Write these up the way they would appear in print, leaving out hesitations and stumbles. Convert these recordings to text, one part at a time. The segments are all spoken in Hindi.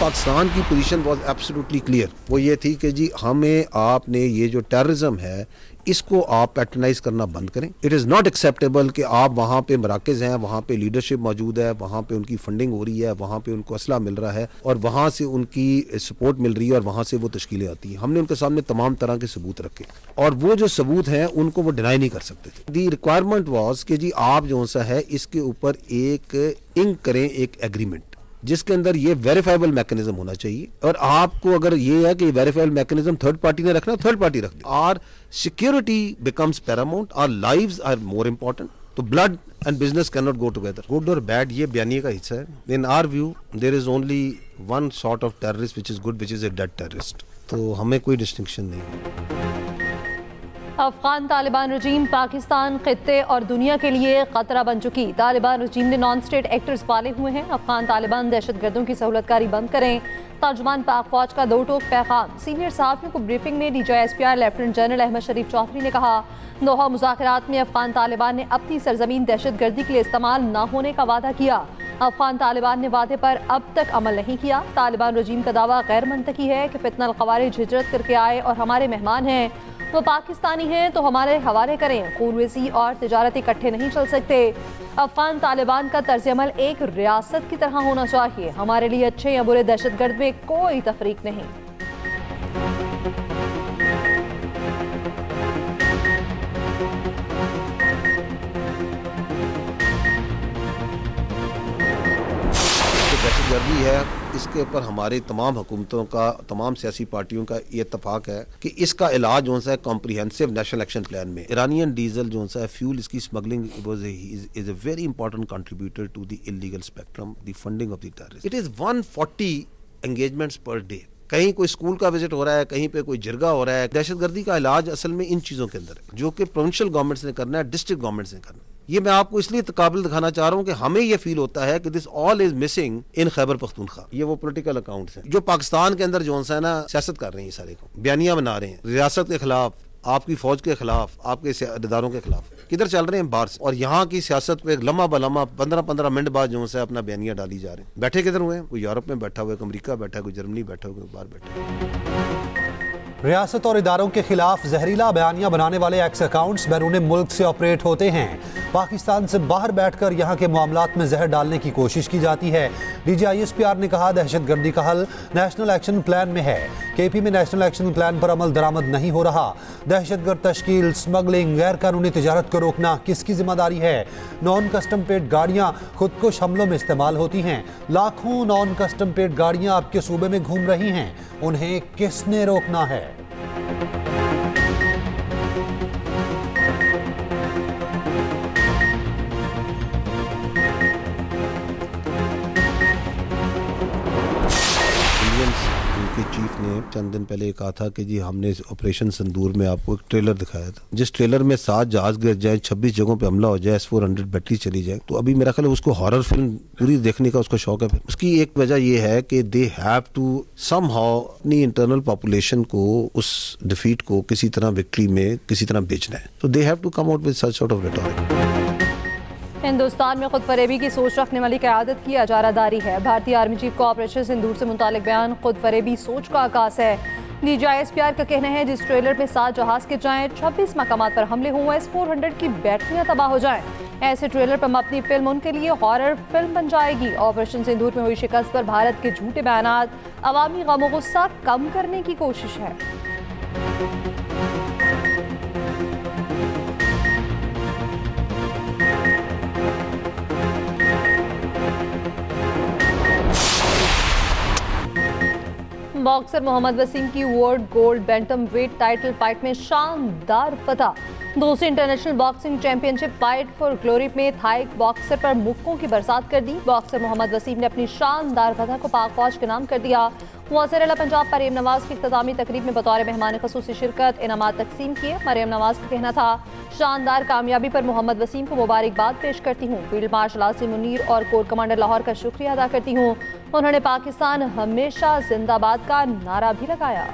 पाकिस्तान की पोजीशन वाज एब्सोल्युटली क्लियर। वो ये थी कि जी हमें आपने ये जो टेररिज्म है इसको आप पैट्रनाइज करना बंद करें। इट इज़ नॉट एक्सेप्टेबल कि आप वहाँ पे मराकज़ हैं, वहाँ पे लीडरशिप मौजूद है, वहाँ पे उनकी फंडिंग हो रही है, वहाँ पे उनको असला मिल रहा है और वहाँ से उनकी सपोर्ट मिल रही है और वहाँ से वो तश्कीलें आती हैं। हमने उनके सामने तमाम तरह के सबूत रखे और वो जो सबूत हैं उनको वो डिनाई नहीं कर सकते थे। दी रिक्वायरमेंट वॉज कि जी आप जो सा है इसके ऊपर एक इंक करें, एक एग्रीमेंट जिसके अंदर ये वेरीफाइबल मैकेनिज्म होना चाहिए। और आपको अगर ये है कि वेरीफाइबल मैकेनिज्म थर्ड पार्टी ने रखना, थर्ड पार्टी रख दे। Our security becomes paramount, our lives are more important. तो blood and business can not go together. Good और बैड ये बयानिए का हिस्सा है। In our view there is only one sort of terrorist which is good, which is a dead terrorist. तो हमें कोई डिस्टिंक्शन नहीं है। अफगान तालिबान रजीम पाकिस्तान, खित्ते और दुनिया के लिए खतरा बन चुकी। तालिबान रजीम ने नॉन स्टेट एक्टर्स पाले हुए हैं। अफगान तालिबान दहशतगर्दों की सहूलतकारी बंद करें। तर्जुमान पाक फौज का दो टोक पैगाम। सीनियर सहाफ़ियों को ब्रीफिंग में DGISPR लेफ्टिनेंट जनरल अहमद शरीफ चौधरी ने कहा, दोहा मुज़ाकरात में अफगान तालिबान ने अपनी सरजमीन दहशतगर्दी के लिए इस्तेमाल न होने का वादा किया। अफगान तालिबान ने वादे पर अब तक अमल नहीं किया। तालिबान रजीम का दावा गैर मंतकी है कि फितनल ख़वारिज हिजरत करके आए और हमारे मेहमान हैं, वो पाकिस्तानी हैं तो हमारे हवाले करें। खून-रेज़ी और तिजारत इकट्ठे नहीं चल सकते। अफगान तालिबान का तर्ज अमल एक रियासत की तरह होना चाहिए। हमारे लिए अच्छे या बुरे दहशतगर्द में कोई तफरीक नहीं। दहशतगर्दी है, इसके ऊपर हमारे तमाम हुकूमतों का, तमाम सियासी पार्टियों का ये इत्तफाक है कि इसका इलाज जो सा है कॉम्प्रिहेंसिव नेशनल एक्शन प्लान में। ईरानियन डीजल जो सा है फ्यूल, इसकी smuggling is a very important contributor to the illegal spectrum, the funding of the terrorist. It is 140 engagements per day. कहीं कोई स्कूल का विजिट हो रहा है, कहीं पे कोई जिरगा हो रहा है। दहशतगर्दी का इलाज असल में इन चीज़ों के अंदर है जो कि प्रोविंशियल गवर्नमेंट्स ने करना है, डिस्ट्रिक्ट गवर्नमेंट्स ने करना है। ये मैं आपको इसलिए काबिल दिखाना चाह रहा हूँ कि हमें ये फील होता है कि this all is missing in Khyber Pakhtunkhwa. ये वो पॉलिटिकल अकाउंट्स हैं जो पाकिस्तान के अंदर जो है ना सियासत कर रहे हैं, सारे को बयानियां बना रहे हैं रियासत के खिलाफ, आपकी फौज के खिलाफ, आपके इदारों के खिलाफ। किधर चल रहे हैं? बाहर से। और यहाँ की सियासत पे लम्हा बलम्हा 15-15 मिनट बाद जो है अपना बयानियां डाली जा रहे हैं। बैठे किधर हुए हैं? कोई यूरोप में बैठा हुआ है, कोई अमरीका बैठा है, कोई जर्मनी बैठा हुआ है, कोई बाहर बैठा है। रियासत और इदारों के खिलाफ जहरीला बयानियां बनाने वाले एक्स अकाउंट्स बैरून मुल्क से ऑपरेट होते हैं। पाकिस्तान से बाहर बैठकर यहाँ के मामलात में जहर डालने की कोशिश की जाती है। DGISPR ने कहा, दहशतगर्दी का हल नेशनल एक्शन प्लान में है। KP में नेशनल एक्शन प्लान पर अमल दरामद नहीं हो रहा। दहशतगर्द तश्कील, स्मगलिंग, गैर कानूनी तिजारत को रोकना किसकी जिम्मेदारी है? नॉन कस्टम पेड गाड़ियाँ खुदकुश हमलों में इस्तेमाल होती हैं। लाखों नॉन कस्टम पेड गाड़ियाँ आपके सूबे में घूम रही हैं, उन्हें किसने रोकना है? उनके चीफ ने चंद दिन पहले कहा था कि जी हमने ऑपरेशन संदूर में आपको एक ट्रेलर दिखाया था, जिस ट्रेलर में 7 जहाज गिर जाए, 26 जगहों पे हमला हो जाए, S-400 बैटरी चली जाए। तो अभी मेरा ख्याल है उसको हॉरर फिल्म पूरी देखने का उसका शौक है। फिर उसकी एक वजह यह है कि दे हैव टू समहाउ अपनी इंटरनल पॉपुलेशन को, उस डिफीट को किसी तरह विक्ट्री में किसी तरह बेचना है। तो they have to come out with such sort of rhetoric. Hindustan में खुद फरेबी की सोच रखने वाली क़यादत की अजारादारी है। भारतीय आर्मी चीफ को ऑपरेशन सिंदूर से मुतालिक बयान खुद फरेबी सोच का आकाश है। DGISPR का कहना है, जिस ट्रेलर में 7 जहाज गिर जाएं, 26 मकामात पर हमले हुए, S-400 की बैटरियां तबाह हो जाएं, ऐसे ट्रेलर पर मबनी फिल्म उनके लिए हॉरर फिल्म बन जाएगी। ऑपरेशन सिंदूर में हुई शिकस्त पर भारत के झूठे बयानात अवामी गम और गुस्सा कम करने की कोशिश है। बॉक्सर मोहम्मद वसीम की world gold bantam weight title fight में शानदार फतह। दूसरी international boxing championship fight for glory में थाई बॉक्सर पर मुक्कों की बरसात कर दी। बॉक्सर मोहम्मद वसीम ने अपनी शानदार फतह को पाक फौज के नाम कर दिया। वज़ीर आला पंजाब मरियम नवाज की इख्तितामी तकरीब में बतौर मेहमान ख़ुसूसी शिरकत, इनामात तकसीम किए। मरियम नवाज का कहना था, शानदार कामयाबी पर मोहम्मद वसीम को मुबारकबाद पेश करती हूँ। फील्ड मार्शल आसिम मुनीर और कोर कमांडर लाहौर का शुक्रिया अदा करती हूँ। उन्होंने पाकिस्तान हमेशा जिंदाबाद का नारा भी लगाया।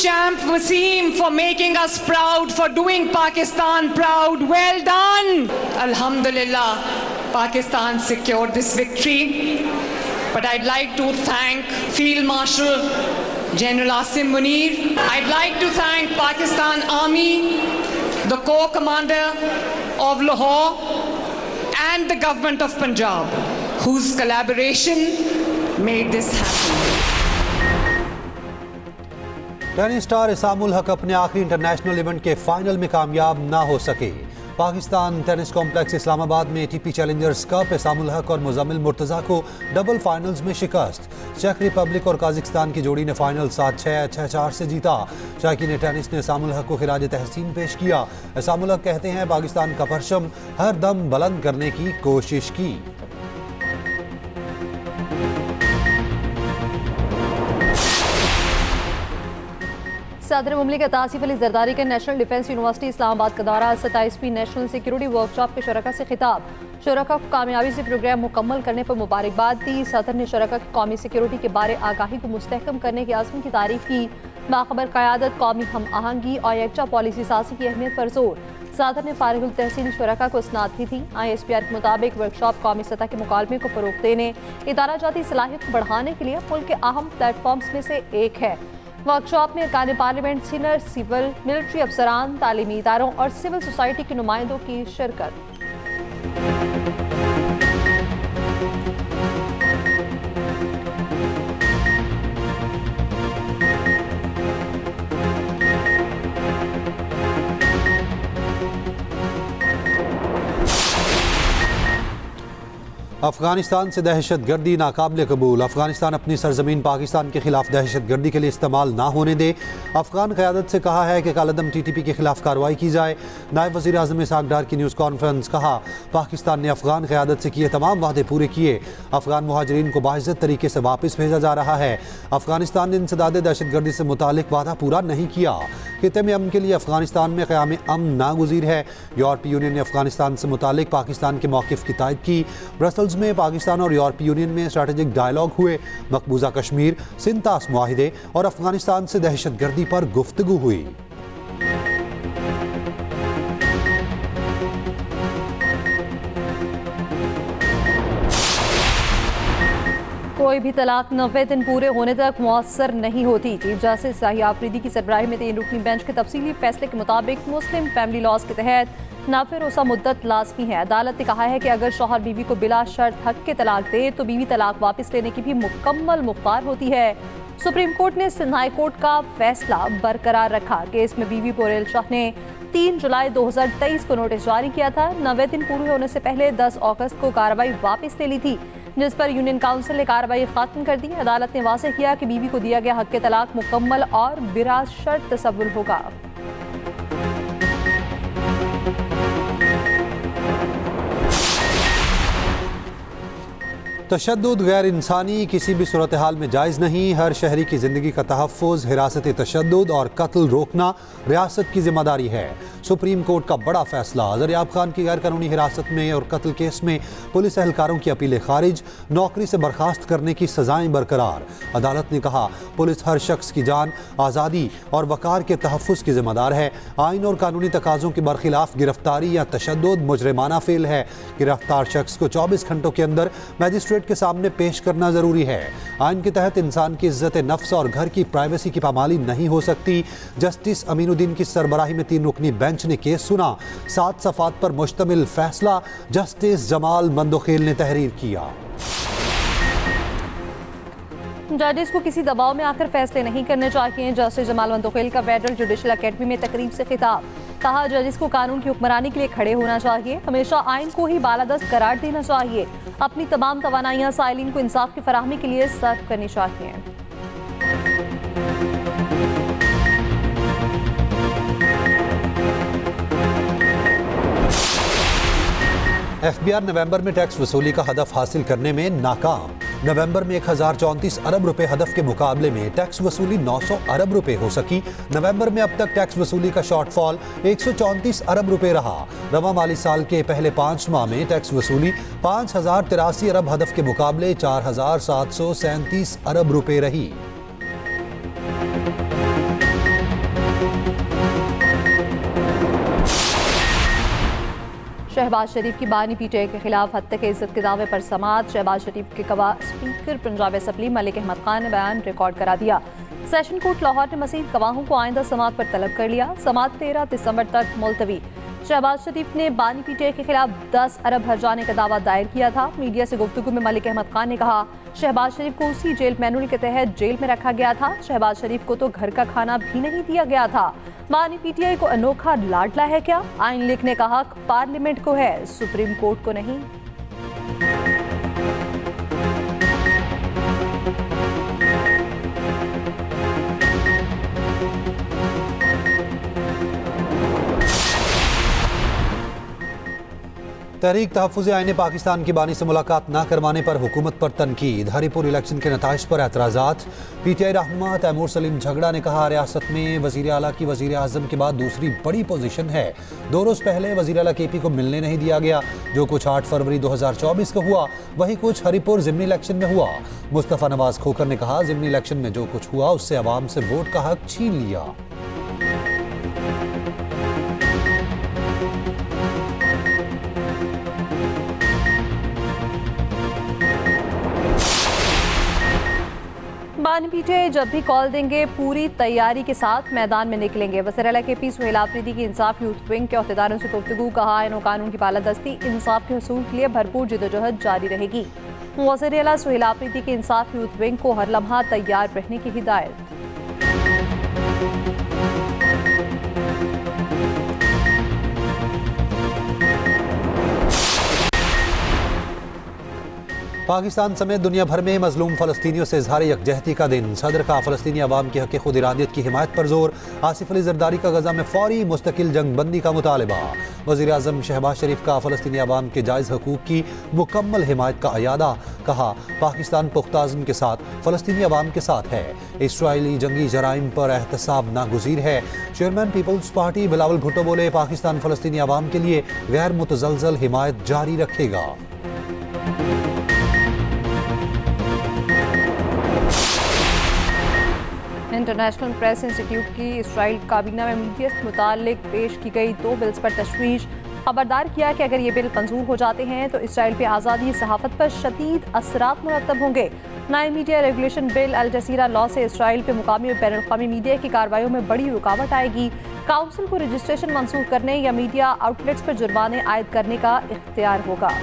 champ Wasim for making us proud, for doing Pakistan proud. Well done. Alhamdulillah, Pakistan secured this victory. But I'd like to thank Field Marshal General Asim Munir. I'd like to thank Pakistan Army, the Corps Commander of Lahore, and the government of Punjab, whose collaboration made this happen. Tennis star Aisamul Haq अपने आखिरी इंटरनेशनल इवेंट के फाइनल में कामयाब ना हो सके। पाकिस्तान टेनिस कॉम्प्लेक्स इस्लामाबाद में ATP चैलेंजर्स कप इसामुल हक और मुजम्मिल मुर्तज़ा को डबल फाइनल्स में शिकस्त। चेक रिपब्लिक और काज़िस्तान की जोड़ी ने फाइनल 7-6, 6-4 से जीता। शायकीन टेनिस ने इसामुल हक को खिराज तहसीन पेश किया। इसामुल हक कहते हैं पाकिस्तान का परचम हर दम बुलंद करने की कोशिश की। सदर मुमलिकत आसिफ अली जरदारी के नेशनल डिफेंस यूनिवर्सिटी इस्लामाबाद का दौरा। 27वीं नेशनल सिक्योरिटी वर्कशॉप के शुरका से खिताब। शुरका को कामयाबी से प्रोग्राम मुकम्मल करने पर मुबारकबाद दी। सदर ने शुरका की कौमी सिक्योरिटी के बारे आगाही को मुस्तहकम करने के आज़म की तारीफ की। बाखबर क़यादत, कौमी हम आहंगी और यकजा पॉलिसी साज़ी की अहमियत पर जोर। सदर ने फारिगुल तहसील शुरका को इसनाद की थी। ISPR के मुताबिक वर्कशॉप कौमी सतह के मुकालमे को फ़रोग़ देने, इदारा जाती सलाहियत को बढ़ाने के लिए मुल्क के अहम प्लेटफॉर्म्स में से एक है। वर्कशॉप में अरकान पार्लियामेंट, सीनियर सिविल मिलिट्री अफसरान, तालीमी इदारों और सिविल सोसाइटी के नुमाइंदों की शिरकत। अफगानिस्तान से दहशत गर्दी नाकाबिल कबूल। अफगानिस्तान अपनी सरजमीन पाकिस्तान के खिलाफ दहशत गर्दी के लिए इस्तेमाल ना होने दे। अफगान क़यादत से कहा है कि कालदम TTP के खिलाफ कार्रवाई की जाए। नायब वज़ीर आज़म इसहाक़ डार की न्यूज़ कॉन्फ्रेंस। कहा पाकिस्तान ने अफगान क़यादत से किए तमाम वादे पूरे किए। अफगान मुहाजिरीन को बाइज़्ज़त तरीके से वापस भेजा जा रहा है। अफगानिस्तान ने इंसदाद दहशत गर्दी से मुतालिक वादा पूरा नहीं किया। खित्ते में अमन के लिए अफगानिस्तान में क़याम अमन नागुज़ीर है। यूरोपीय यूनियन ने अफगानिस्तान से मुतालिक पाकिस्तान के मौक़िफ़ की तायद की। ब्रसल्स में पाकिस्तान और यूरोपीय यूनियन में स्ट्रैटेजिक डायलॉग हुए। मकबूजा कश्मीर, सिंतास मुआहिदे और अफगानिस्तान से दहशत गर्दी पर गुफ्तगू हुई। कोई भी तलाक 90 दिन पूरे होने तक मुअस्सर नहीं होती। चीफ जस्टिस शाही आफरीदी की सरबराही में 3 रुकनी बेंच के तफसीली फैसले के मुताबिक मुस्लिम फैमिली लॉज के तहत नाफिर रोसा मुद्दत लाजमी है। अदालत ने कहा है कि अगर शौहर बीवी को बिला शर्त हक के तलाक दे तो बीवी तलाक वापस लेने की भी मुकम्मल मुख्तार होती है। सुप्रीम कोर्ट ने सिंध हाई कोर्ट का फैसला बरकरार रखा। केस में बीवी बोरेल शाह ने 3 जुलाई 2023 को नोटिस जारी किया था। 90 दिन पूरे होने से पहले 10 अगस्त को कार्रवाई वापस ले ली थी, जिस पर यूनियन काउंसिल ने कार्रवाई खत्म कर दी। अदालत ने वाज़ेह किया कि बीवी को दिया गया हक के तलाक मुकम्मल और बिला शर्त तसव्वुर होगा। तशद्दुद गैर इंसानी किसी भी सूरत हाल में जायज़ नहीं। हर शहरी की ज़िंदगी का तहफ़्फ़ुज़, हिरासत तशद्दुद और कत्ल रोकना रियासत की जिम्मेदारी है। सुप्रीम कोर्ट का बड़ा फैसला। ज़रियाब खान की गैर कानूनी हिरासत में और कत्ल केस में पुलिस एहलकारों की अपीलें खारिज, नौकरी से बर्खास्त करने की सज़ाएँ बरकरार। अदालत ने कहा पुलिस हर शख्स की जान, आज़ादी और वक़ार के तहफ़्फ़ुज़ की जिम्मेदार है। आइन और कानूनी तकाज़ों के बरखिलाफ़ गिरफ्तारी या तशद्दुद मुजरिमाना फ़ेल है। गिरफ्तार शख्स को 24 घंटों के अंदर मजिस्ट्रेट के सामने पेश करना जरूरी है। आइन के तहत इंसान की इज्जत नफ्स और घर की प्राइवेसी की पामाली नहीं हो सकती। जस्टिस अमीनुद्दीन की सरबराही में 3 रुकनी बेंच ने केस सुना। 7 सफ़ात पर मुश्तमिल फैसला जस्टिस जमाल मंदोखेल ने तहरीर किया। जजेस को किसी दबाव में आकर फैसले नहीं करने चाहिए। जस्टिस जमाल मंदोखेल का फेडरल जुडिशल अकेडमी में तकरीब से खिताब। कहा जजेस को कानून की हुक्मरानी के लिए खड़े होना चाहिए, हमेशा आइन को ही बालादस्त करार देना चाहिए, अपनी तमाम तवानाइयाँ साइलिन को इंसाफ की फराहमी के लिए सर्व करनी चाहिए। FBI नवंबर में टैक्स वसूली का हदफ हासिल करने में नाकाम। नवंबर में 1034 अरब रुपए हदफ के मुकाबले में टैक्स वसूली 900 अरब रुपए हो सकी। नवंबर में अब तक टैक्स वसूली का शॉर्टफॉल 134 अरब रुपए रहा। रवा माली साल के पहले 5 माह में टैक्स वसूली 5083 अरब हदफ के मुकाबले 4737 अरब रुपए रही। शहबाज शरीफ की बानी पीटीआई के खिलाफ हत्या के इज्जत के दावे पर समाअत। शहबाज शरीफ के गवाह स्पीकर पंजाब असेंबली मलिक अहमद खान ने बयान रिकॉर्ड करा दिया। सेशन कोर्ट लाहौर ने मजीद गवाहों को आइंदा समाअत पर तलब कर लिया। समाअत 13 दिसंबर तक मुलतवी। शहबाज शरीफ ने बानी पीटीआई के खिलाफ 10 अरब हर जाने का दावा दायर किया था। मीडिया से गुफ्तगू में मलिक अहमद खान ने कहा, शहबाज शरीफ को उसी जेल मैनुअल के तहत जेल में रखा गया था। शहबाज शरीफ को तो घर का खाना भी नहीं दिया गया था। बानी पीटीआई को अनोखा लाडला है क्या? आइन लिखने का हक पार्लियामेंट को है, सुप्रीम कोर्ट को नहीं। तहरीक तहफ़्फ़ुज़ आईन पाकिस्तान की बानी से मुलाकात न करवाने पर हुकूमत पर तनकीद। हरीपुर इलेक्शन के नताइज पर एतराज़ात। पीटीआई रहनुमा तैमूर सलीम झगड़ा ने कहा, रियासत में वज़ीर आला की वज़ीर आज़म के बाद दूसरी बड़ी पोजीशन है। 2 रोज़ पहले वज़ीर आला केपी को मिलने नहीं दिया गया। जो कुछ 8 फरवरी 2024 को हुआ वही कुछ हरीपुर ज़िमनी इलेक्शन में हुआ। मुस्तफ़ा नवाज खोखर ने कहा, ज़िमनी इलेक्शन में जो कुछ हुआ उससे अवाम से वोट का हक छीन लिया। बानी पीटीआई जब भी कॉल देंगे पूरी तैयारी के साथ मैदान में निकलेंगे। वज़ीर आला केपी सुहेल आफरीदी की इंसाफ यूथ विंग के अहदेदारों से गुफ्तगू। कहा, आईन और कानून की बालादस्ती इंसाफ के हसूल के लिए भरपूर जिदोजहद जारी रहेगी। वज़ीर आला सुहेल आफरीदी की इंसाफ यूथ विंग को हर लम्हा तैयार रहने की हिदायत। पाकिस्तान समेत दुनिया भर में मजलूम फ़लस्तीनियों से इजहार यकजहती का दिन। सदर का फ़लस्तीनी अवाम की हक़ खुद इरादियत की हिमायत पर जोर। आसिफ अली ज़रदारी का गज़ा में फ़ौरी मुस्तकिल जंग बंदी का मुतालबा। वज़ीर आज़म शहबाज शरीफ का फ़लस्तीनी अवाम के जायज़ हकूक़ की मुकम्मल हिमायत का अयादा। कहा, पाकिस्तान पुख्ता अज़्म के साथ फ़लस्तीनी अवाम के साथ है। इसराइली जंगी जराइम पर एहतसाब नागुज़ीर है। चेयरमैन पीपल्स पार्टी बिलावल भुट्टो बोले, पाकिस्तान फ़लस्तीनी अवाम के लिए गैर मुतज़लज़ल हिमायत जारी रखेगा। इंटरनेशनल प्रेस इंस्टीट्यूट की इसराइल काबीना में मीडिया से मुताल्लिक पेश की गई 2 बिल्स पर तशवीश। खबरदार किया कि अगर ये बिल मंजूर हो जाते हैं तो इसराइल पे आज़ादी सहाफ़त पर शदीद असरात मुरतब होंगे। नए media regulation bill Al Jazeera law से इसराइल पे मुकामी और बैनुल-अक़वामी मीडिया की कार्रवाइयों में बड़ी रुकावट आएगी। काउंसिल को रजिस्ट्रेशन मंसूख करने या मीडिया आउटलेट्स पर जुर्माने आयद करने का इख्तियार होगा।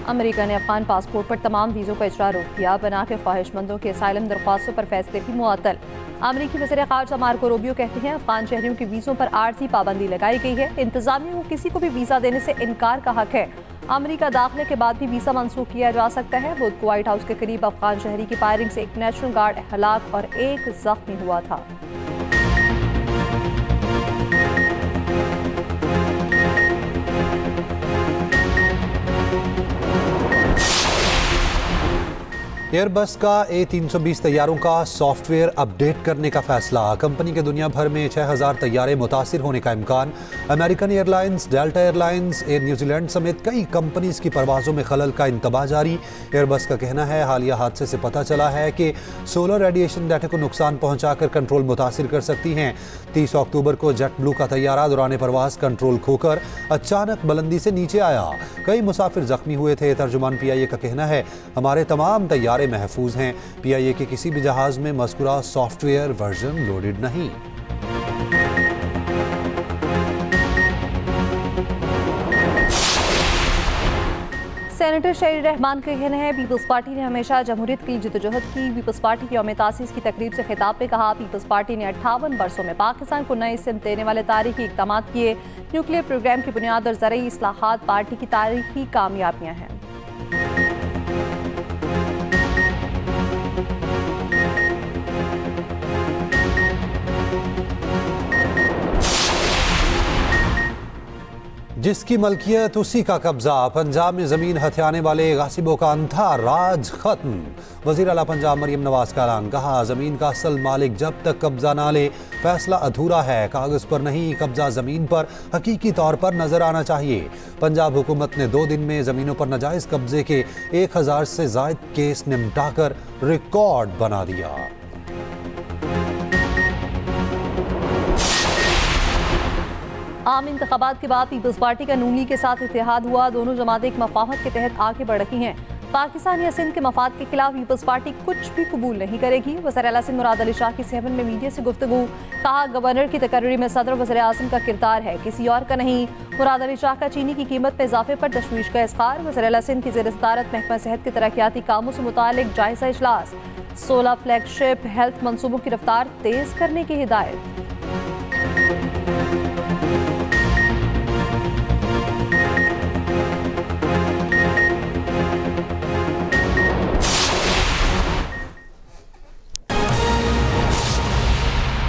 अमेरिका ने अफगान पासपोर्ट पर तमाम वीज़ों का इजरा रोक दिया। बना के ख्वाहिशमंदों के असाइलम दरख्वास्तों पर फैसले की मुअत्तल। अमेरिकी वज़ीर ख़ारजा मार्को रूबियो कहते हैं, अफगान शहरियों की वीज़ों पर आर्जी पाबंदी लगाई गई है। इंतज़ामिया को किसी को भी वीज़ा देने से इनकार का हक है। अमेरिका दाखिले के बाद भी वीज़ा मंसूख किया जा सकता है। बुध को व्हाइट हाउस के करीब अफगान शहरी की फायरिंग से एक नेशनल गार्ड हलाक और एक जख्मी हुआ था। एयरबस का A320 तैयारों का सॉफ्टवेयर अपडेट करने का फैसला। कंपनी के दुनिया भर में 6000 तैयारे मुतासिर होने का इम्कान। American airlines, delta airlines, air New Zealand समेत कई कंपनीज की परवाज़ों में खलल का इंतबाह जारी। एयरबस का कहना है, हालिया हादसे से पता चला है कि सोलर रेडिएशन डाटा को नुकसान पहुँचाकर कंट्रोल मुतासिर कर सकती हैं। 30 अक्टूबर को जेट ब्लू का तैयारा दौरान परवाज कंट्रोल खोकर अचानक बुलंदी से नीचे आया। कई मुसाफिर जख्मी हुए थे। तर्जुमान PIA का कहना है, हमारे तमाम तैयारे महफूज हैं। PIA के किसी भी जहाज में मज़कूरा सॉफ्टवेयर वर्जन लोडेड नहीं। सेनेटर शहीर रहमान का कहना है, पीपल्स पार्टी ने हमेशा जमहूरियत की जदोजहद की। पीपल्स पार्टी की यौम तासीस की तकरीब से खिताब में कहा, पीपल्स पार्टी ने 58 बरसों में पाकिस्तान को नई सिमत देने वाले तारीखी इक़दाम किए। न्यूक्लियर प्रोग्राम की बुनियाद और ज़रई इस्लाहात पार्टी की तारीखी कामयाबियाँ हैं। जिसकी मलकियत उसी का कब्जा। पंजाब में जमीन हथियाने वाले गासिबों का अंधा राज खत्म। वजीर आला पंजाब मरियम नवाज का ऐलान, कहा जमीन का असल मालिक जब तक कब्जा ना ले फैसला अधूरा है। कागज पर नहीं, कब्जा जमीन पर हकीकी तौर पर नजर आना चाहिए। पंजाब हुकूमत ने 2 दिन में जमीनों पर नाजायज कब्जे के 1000 से ज्यादा केस निपटाकर रिकॉर्ड बना दिया। आम इंतखाबात के बाद पीपल्स पार्टी का नून लीग के साथ इत्तेहाद हुआ। दोनों जमातें एक मफाहमत के तहत आगे बढ़ रही हैं। पाकिस्तान या सिंध के मफाद के खिलाफ पीपल्स पार्टी कुछ भी कबूल नहीं करेगी। वज़ीर आला सिंध मुराद अली शाह की 7 में मीडिया से गुफ्तगू, कहा गवर्नर की तकर्री में सदर वज़ीर आज़म का किरदार है, किसी और का नहीं। मुराद अली शाह का चीनी की कीमत में इजाफे पर तशवीश का इज़हार। वज़ीर आला सिंध की ज़ेर सदारत महकमा सेहत के तरक्याती कामों से मुतालिक जायज़ा इजलास। 16 फ्लैगशिप हेल्थ मनसूबों की रफ्तार तेज़ करने की हिदायत।